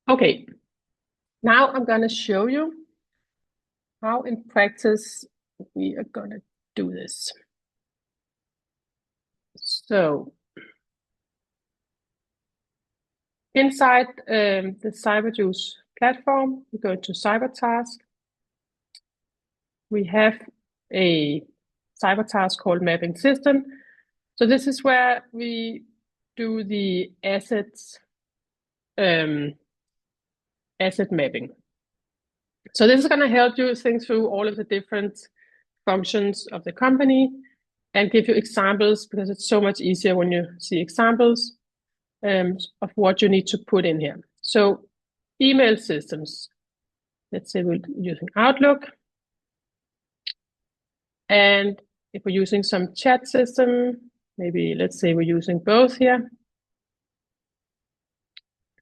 Okay, now I'm going to show you how in practice we are going to do this. So inside the Cyberjuice platform, we go to Cybertask. We have a Cybertask called Mapping System. So this is where we do the assets asset mapping. So this is going to help you think through all of the different functions of the company and give you examples, because it's so much easier when you see examples of what you need to put in here. So email systems, let's say we're using Outlook. And if we're using some chat system, maybe let's say we're using both here.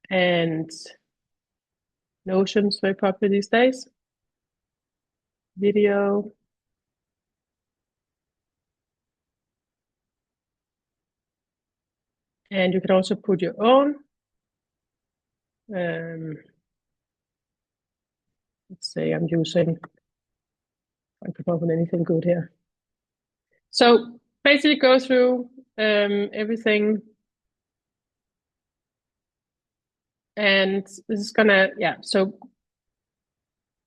And Notion's very popular these days. Video. And you can also put your own. Let's say I'm using, I could open anything good here. So basically go through everything. And this is gonna, so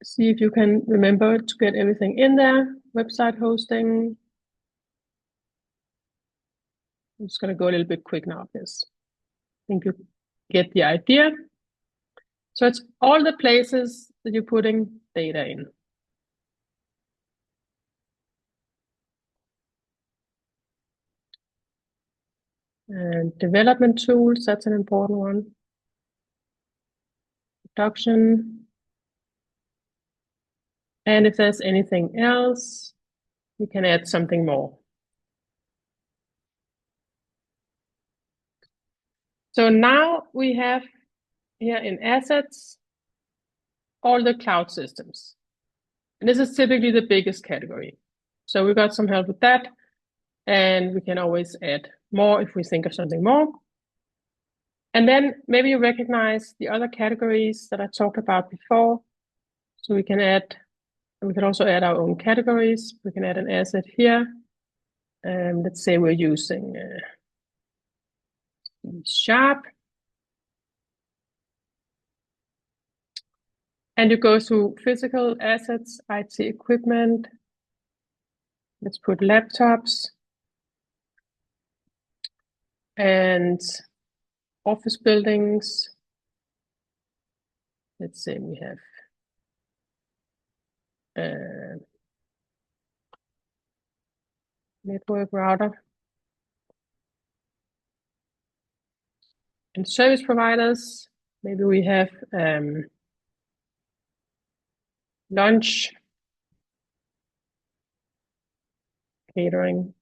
see if you can remember to get everything in there. Website hosting. I'm just gonna go a little bit quick now, because I think you get the idea. So it's all the places that you're putting data in. And development tools, that's an important one. Production. And if there's anything else, we can add something more. So now we have here in assets, all the cloud systems. And this is typically the biggest category. So we got some help with that. And we can always add more if we think of something more. And then maybe you recognize the other categories that I talked about before. So we can also add our own categories. We can add an asset here. Let's say we're using Sharp. And you go through physical assets, IT equipment. Let's put laptops. And office buildings. Let's say we have network router. And service providers, maybe we have lunch, catering.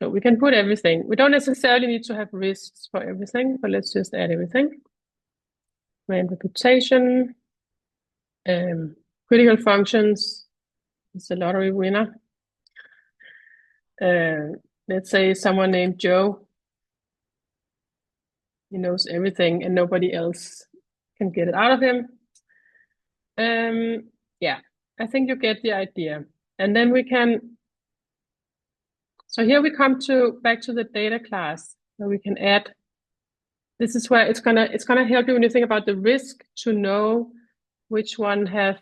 So we can put everything. We don't necessarily need to have risks for everything, but let's just add everything. Brand reputation, critical functions. It's a lottery winner. Let's say someone named Joe. He knows everything and nobody else can get it out of him. Yeah, I think you get the idea. And then we can, so here we come back to the data class, where we can add, this is where it's gonna help you when you think about the risk to know which one have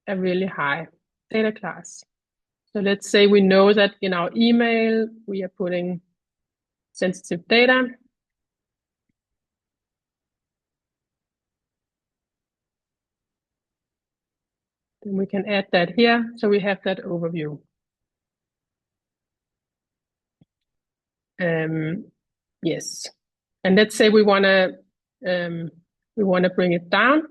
a really high data class. So let's say we know that in our email, we are putting sensitive data. Then we can add that here, so we have that overview. Yes, and let's say we wanna bring it down.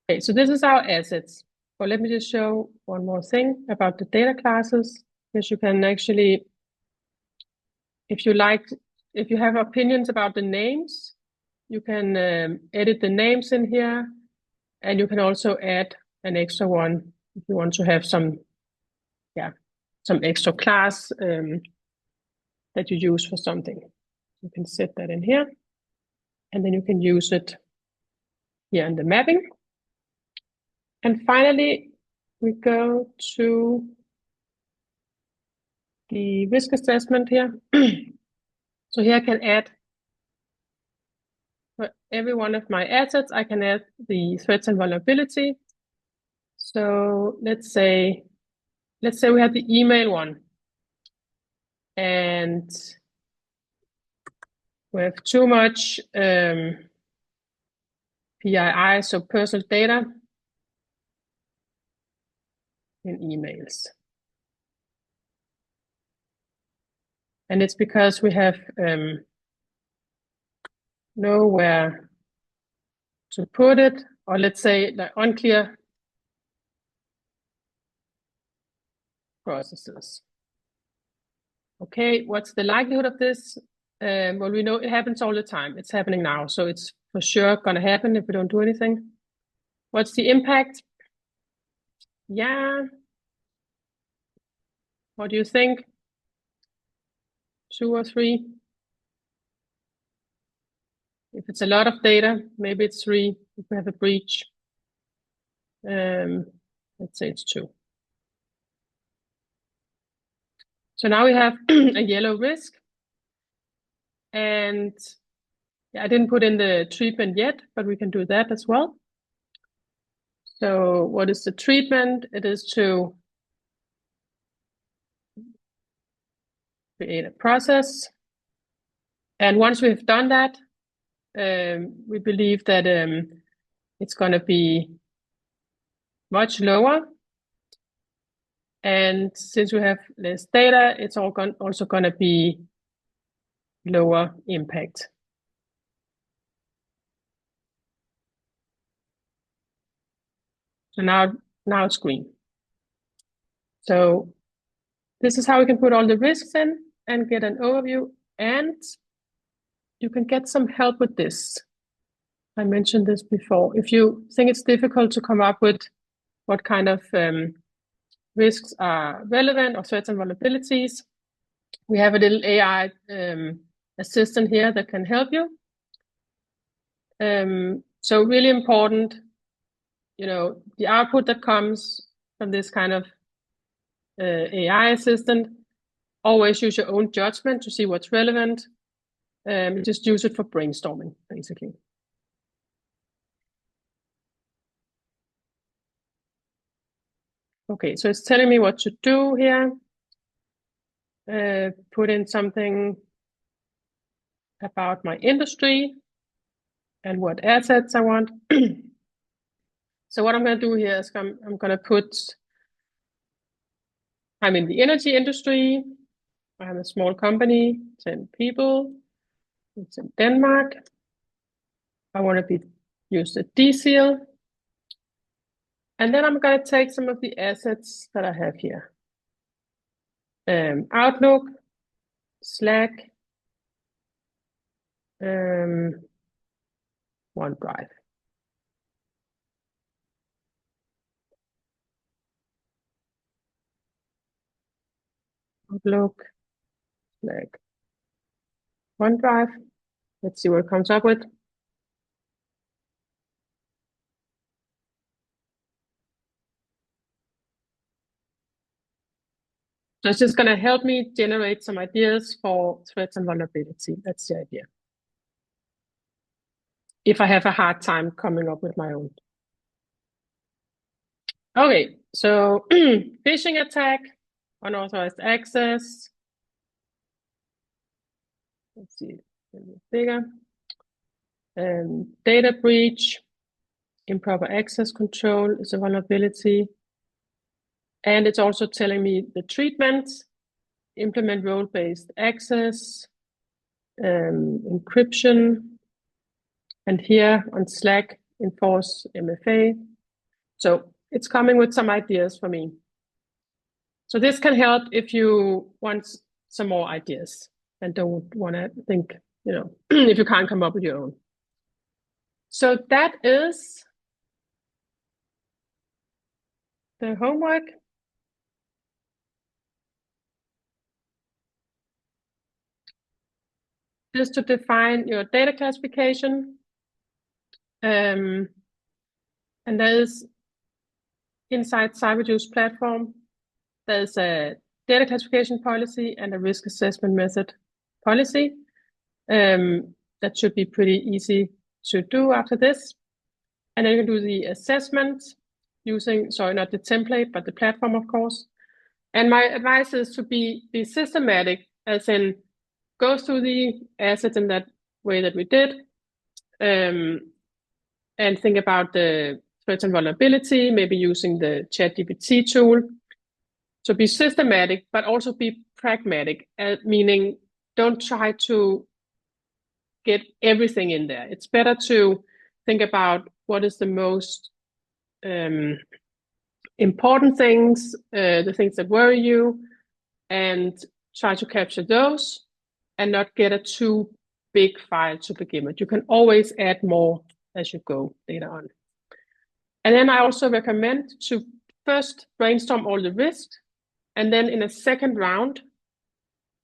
Okay, so this is our assets. But let me just show one more thing about the data classes. Because you can actually, if you have opinions about the names, you can edit the names in here, and you can also add an extra one if you want to have some extra class that you use for something. You can set that in here, and then you can use it here in the mapping. And finally, we go to the risk assessment here. So here I can add for every one of my assets, I can add the threats and vulnerability. So let's say we have the email one, and we have too much PII, so personal data in emails. And it's because we have nowhere to put it, or let's say like unclear processes. Okay, what's the likelihood of this? Well, we know it happens all the time. It's happening now, so it's for sure gonna happen if we don't do anything. What's the impact? Yeah. What do you think? 2 or 3? If it's a lot of data, maybe it's 3. If we have a breach, let's say it's 2. So now we have a yellow risk. And yeah, I didn't put in the treatment yet, but we can do that as well. So what is the treatment? It is to create a process. And once we've done that, we believe that it's going to be much lower. And since we have less data, it's also going to be lower impact. So now it's green. So this is how we can put all the risks in and get an overview, and you can get some help with this. I mentioned this before. If you think it's difficult to come up with what kind of risks are relevant or threats and vulnerabilities, we have a little AI assistant here that can help you. So really important, the output that comes from this kind of AI assistant, always use your own judgment to see what's relevant. Just use it for brainstorming, basically. Okay, so it's telling me what to do here. Put in something about my industry and what assets I want. So what I'm going to do here is I'm going to put, I'm in the energy industry. I'm a small company, 10 people. It's in Denmark. I want to use the D seal. And then I'm going to take some of the assets that I have here. Outlook, Slack, OneDrive. Outlook, Slack, OneDrive. Let's see what it comes up with. So it's just going to help me generate some ideas for threats and vulnerability. That's the idea. If I have a hard time coming up with my own. Okay, so phishing attack, unauthorized access. Let's see, bigger. Data breach, improper access control is a vulnerability. And it's also telling me the treatment, implement role-based access, encryption, and here on Slack, enforce MFA. So it's coming with some ideas for me. So this can help if you want some more ideas and don't want to think, if you can't come up with your own. So that is the homework. Just to define your data classification. And there is, inside Cyberjuice platform, there's a data classification policy and a risk assessment method policy. That should be pretty easy to do after this. And then you can do the assessment using, sorry, not the template, but the platform, of course. And my advice is to be systematic, as in go through the assets in that way that we did, and think about the threats and vulnerability, maybe using the ChatGPT tool. So be systematic, but also be pragmatic, meaning don't try to get everything in there. It's better to think about what is the most important things, the things that worry you, and try to capture those and not get a too big file to begin with. You can always add more as you go later on. And then I also recommend to first brainstorm all the risks, and then in a second round,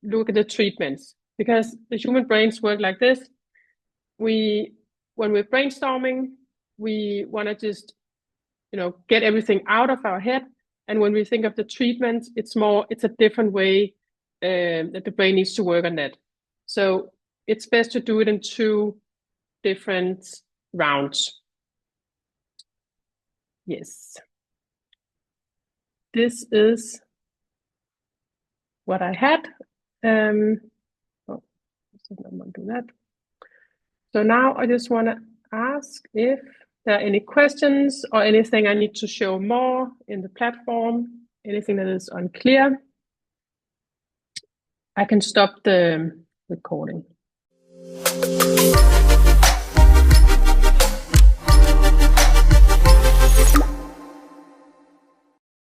look at the treatments, because the human brains work like this. When we're brainstorming, we want to just, get everything out of our head. And when we think of the treatment, it's a different way that the brain needs to work on that. So it's best to do it in 2 different rounds. Yes. This is what I had. I don't want to do that. So now I just want to ask if there are any questions or anything I need to show more in the platform, anything that is unclear. I can stop the recording.